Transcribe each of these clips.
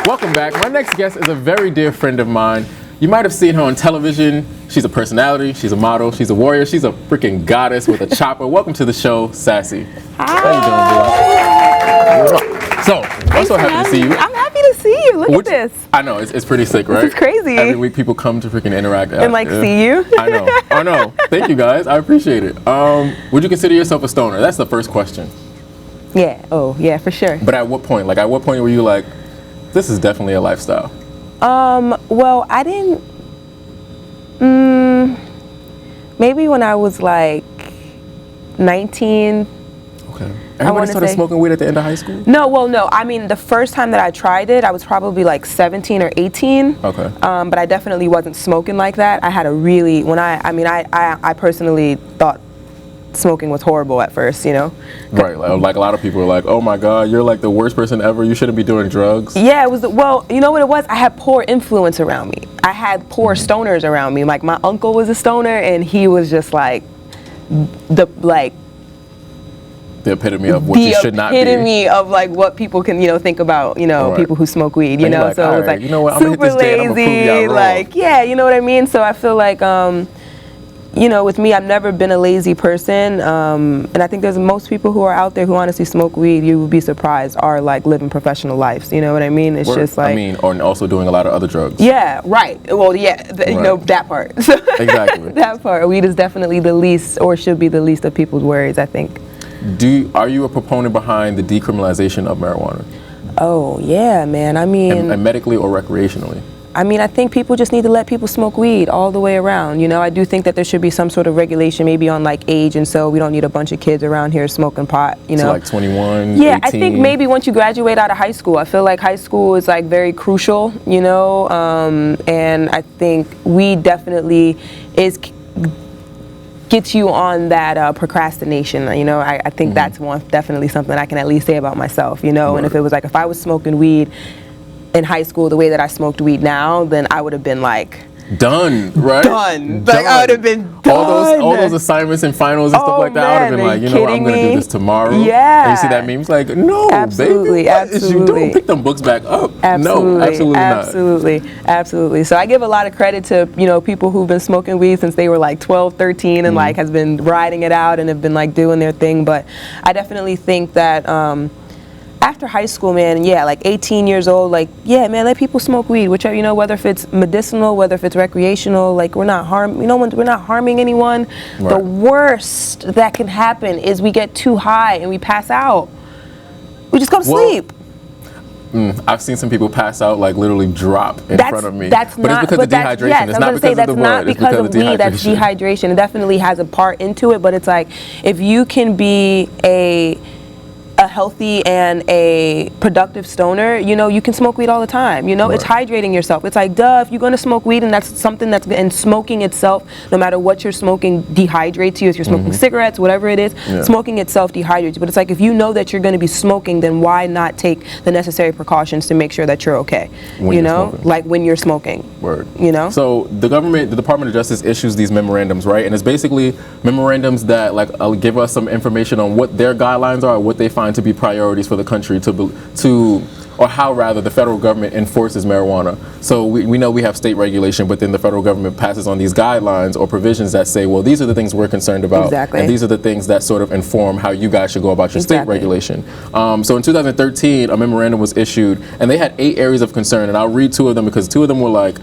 Welcome back. My next guest is a very dear friend of mine. You might have seen her on television. She's a personality, she's a model, she's a warrior, she's a freaking goddess with a chopper. Welcome to the show, Sassy. Hi. How you doing, boy? So, I'm so happy to see you. I'm happy to see you. Look at this. I know, it's pretty sick, right? This is crazy. Every week people come to freaking interact. And see you. I know. Oh no. Thank you guys. I appreciate it. Would you consider yourself a stoner? That's the first question. Yeah. Oh, yeah, for sure. But at what point? Like, at what point were you like, this is definitely a lifestyle? Well, I didn't. Maybe when I was like 19. Okay. Everybody started smoking weed at the end of high school? No, well, no. I mean, the first time that I tried it, I was probably like 17 or 18. Okay. But I definitely wasn't smoking like that. I had a really, I personally thought smoking was horrible at first, you know? Right, like a lot of people are like, oh my God, you're like the worst person ever, you shouldn't be doing drugs. Yeah, it was, well, you know what it was? I had poor influence around me. I had poor stoners around me. Like, my uncle was a stoner, and he was just like, the epitome of what you should not be. The epitome of like what people can, think about, people who smoke weed, you know? Like, so it was like, you know what, I'm super gonna hit this jam, I'm gonna prove y'all wrong. like, yeah, you know what I mean? So I feel like, with me, I've never been a lazy person, and I think there's most people who are out there who honestly smoke weed, you would be surprised, are like living professional lives, you know what I mean? It's just like... or also doing a lot of other drugs. Yeah, right. Well, yeah, that part. Exactly. That part. Weed is definitely the least, or should be the least of people's worries, I think. Are you a proponent behind the decriminalization of marijuana? Oh, yeah, man. I mean... And medically or recreationally? I mean, I think people just need to let people smoke weed all the way around. I do think that there should be some sort of regulation, maybe on like age, and so we don't need a bunch of kids around here smoking pot, So like 21, Yeah, 18. I think maybe once you graduate out of high school, I feel like high school is like very crucial, and I think weed definitely gets you on that procrastination, I think that's definitely something I can at least say about myself, and if it was like, if I was smoking weed in high school the way that I smoked weed now, then I would have been like done, right? Done. Like I would have been done. All those assignments and finals and stuff like that. I would have been like, I'm gonna do this tomorrow. Yeah. And you see that meme? It's like, no, absolutely, baby, absolutely. You don't pick them books back up. Absolutely, no, absolutely not. Absolutely. So I give a lot of credit to people who've been smoking weed since they were like 12, 13, and like has been riding it out and have been like doing their thing. But I definitely think that. After high school, man, like 18 years old, like, man, let people smoke weed, whichever, whether if it's medicinal, whether if it's recreational, like we're not harming anyone. Right. The worst that can happen is we get too high and we pass out. We just go to sleep. I've seen some people pass out, like literally drop in front of me. It's because of dehydration. Yes, it's not because of the blood. Not because of weed. That's dehydration. It definitely has a part into it, but it's like if you can be a healthy and a productive stoner, you can smoke weed all the time. Right. It's hydrating yourself. It's like, duh, if you're going to smoke weed and that's something and smoking itself, no matter what you're smoking, dehydrates you. If you're smoking cigarettes, whatever it is, smoking itself dehydrates you. But it's like, if you know that you're going to be smoking, then why not take the necessary precautions to make sure that you're okay? Like when you're smoking. Word. So the Department of Justice issues these memorandums, right? And it's basically memorandums that give us some information on what their guidelines are, what they find to be priorities for the country or how rather the federal government enforces marijuana. So we know we have state regulation, but then the federal government passes on these guidelines or provisions that say, well, these are the things we're concerned about. Exactly. And these are the things that sort of inform how you guys should go about your state regulation. So in 2013, a memorandum was issued, and they had 8 areas of concern, and I'll read 2 of them because 2 of them were like,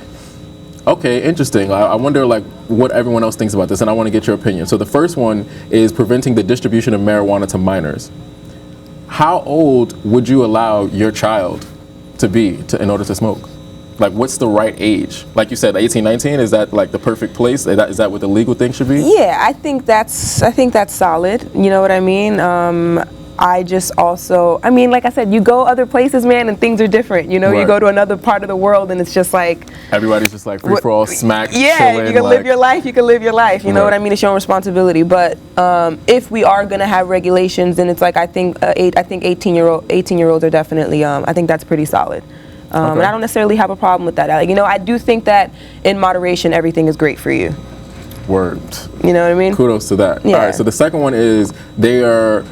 okay, interesting. I wonder what everyone else thinks about this, and I want to get your opinion. So the first one is preventing the distribution of marijuana to minors. How old would you allow your child to be in order to smoke? Like, what's the right age? Like you said, 18, 19, is that like the perfect place? Is that what the legal thing should be? Yeah, I think that's solid. You know what I mean? I just also, like I said, you go other places, man, and things are different. You go to another part of the world, and it's just like everybody's just like free for all, smack. Yeah, chilling, you can live your life. You can live your life. You know what I mean? It's your own responsibility. But if we are gonna have regulations, then it's like I think 18-year-olds are definitely. I think that's pretty solid. And I don't necessarily have a problem with that. I do think that in moderation, everything is great for you. Word. You know what I mean? Kudos to that. Yeah. All right. So the second one is they are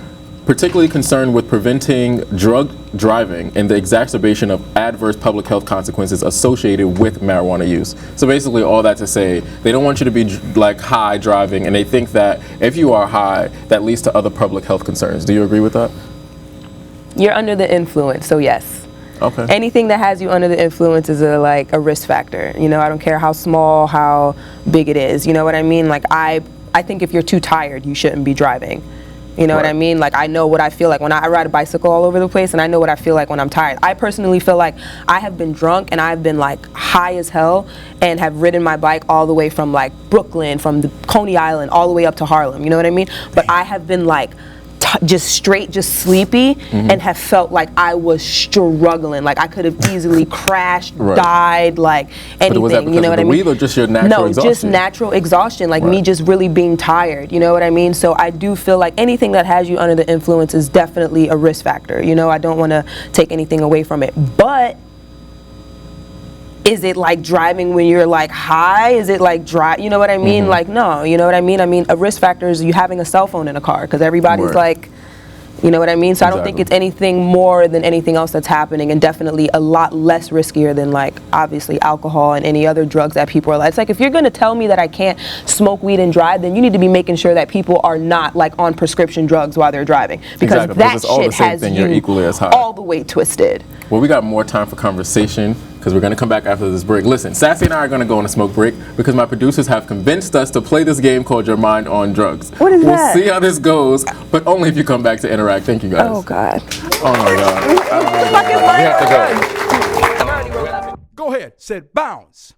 particularly concerned with preventing drug driving and the exacerbation of adverse public health consequences associated with marijuana use. So basically all that to say, they don't want you to be like high driving, and they think that if you are high, that leads to other public health concerns. Do you agree with that? You're under the influence, so yes. Okay. Anything that has you under the influence is like a risk factor. You know, I don't care how small, how big it is. You know what I mean? Like I think if you're too tired, you shouldn't be driving. You know what I mean? Like I know what I feel like when I ride a bicycle all over the place, and I know what I feel like when I'm tired. I personally feel like I have been drunk and I've been like high as hell and have ridden my bike all the way from like Brooklyn, from the Coney Island, all the way up to Harlem. You know what I mean? But I have been like just sleepy, and have felt like I was struggling, like I could have easily crashed, died, like anything. Was that because you know of what the I mean? weed or just your natural exhaustion? No, just natural exhaustion, like me just really being tired. You know what I mean? So I do feel like anything that has you under the influence is definitely a risk factor. You know, I don't want to take anything away from it, but is it like driving when you're like high? Is it like you know what I mean? Like, no, you know what I mean? I mean, a risk factor is you having a cell phone in a car, because everybody's like, you know what I mean? So I don't think it's anything more than anything else that's happening, and definitely a lot less riskier than like obviously alcohol and any other drugs that people are like. It's like, if you're gonna tell me that I can't smoke weed and drive, then you need to be making sure that people are not like on prescription drugs while they're driving, because that shit has you equally as high. All the way twisted. Well, we got more time for conversation, because we're going to come back after this break. Listen, Sassy and I are going to go on a smoke break because my producers have convinced us to play this game called Your Mind on Drugs. What is that? We'll see how this goes, but only if you come back to interact. Thank you, guys. Oh, God. Oh, my God. We have to go. Go ahead. Said bounce.